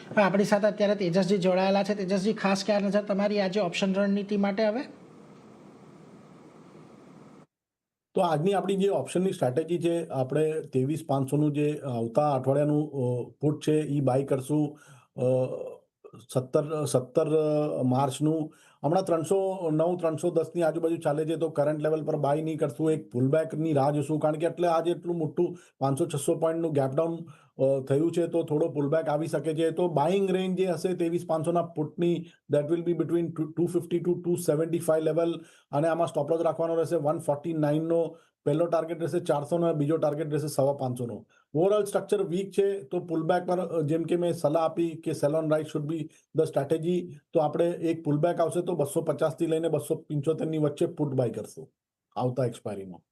આપણી સાથે અત્યારે તેજસજી જોડાયેલા છે. તેજસજી, ખાસ ક્યાં નજર તમારી આજે ઓપ્શન રણનીતિ માટે? હવે તો આજની આપણી જે ઓપ્શનની સ્ટ્રેટેજી છે, આપણે 23,500નું જે આવતા અઠવાડિયાનું પુટ છે એ બાય કરશું 17 માર્ચનું. હમણાં 309 310ની આજુબાજુ ચાલે છે, તો કરંટ લેવલ પર બાય નહીં કરશું, એક પુલબેકની રાહ જોશું, કારણ કે એટલે આજે એટલું મોટું 500-600 પોઈન્ટનું ગેપડાઉન થયું છે, તો થોડો પુલબેક આવી શકે છે. તો બાઇંગ રેન્જ જે હશે 23,500ના પુટની, that will be between 250 to 275 level, અને આમાં સ્ટોપ લોસ રાખવાનો રહેશે 149નો પહેલો ટાર્ગેટ રહેશે, 400નો બીજો ટાર્ગેટ રહેશે 550નો. ઓવરઓલ સ્ટ્રક્ચર વીક છે, તો પુલબેક પર જેમ કે મેં સલાહ આપી કે sell on right should be the strategy, તો આપણે એક પુલબેક આવશે તો 250થી લઈને 275ની વચ્ચે પુટ બાય કરશું આવતા એક્સપાયરીમાં.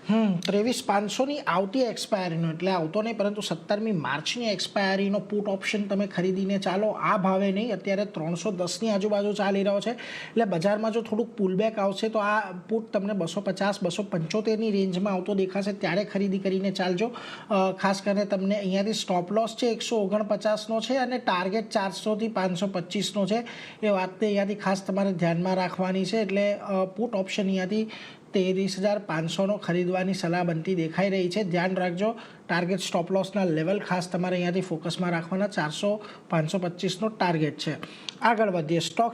23,500ની આવતી એક્સપાયરીનો, એટલે આવતો નહીં પરંતુ 17મી માર્ચની એક્સપાયરીનો પુટ ઓપ્શન તમે ખરીદીને ચાલો. આ ભાવે નહીં, અત્યારે 310ની આજુબાજુ ચાલી રહ્યો છે, એટલે બજારમાં જો થોડુંક પુલબેક આવશે તો આ પુટ તમને 250-275ની રેન્જમાં આવતો દેખાશે, ત્યારે ખરીદી કરીને ચાલજો. ખાસ કરીને તમને અહીંયાથી સ્ટોપ લોસ છે 149નો છે, અને ટાર્ગેટ 400થી 525નો છે. એ વાતને અહીંયાથી ખાસ તમારે ધ્યાનમાં રાખવાની છે. એટલે પુટ ઓપ્શન અહીંયાથી 23,500નો ખરીદવાની સલાહ બનતી દેખાઈ રહી છે. ધ્યાન રાખજો, ટાર્ગેટ સ્ટોપ લોસના લેવલ ખાસ તમારે અહીંયાથી ફોકસમાં રાખવાના. 400-525નો ટાર્ગેટ છે. આગળ વધીએ. સ્ટોક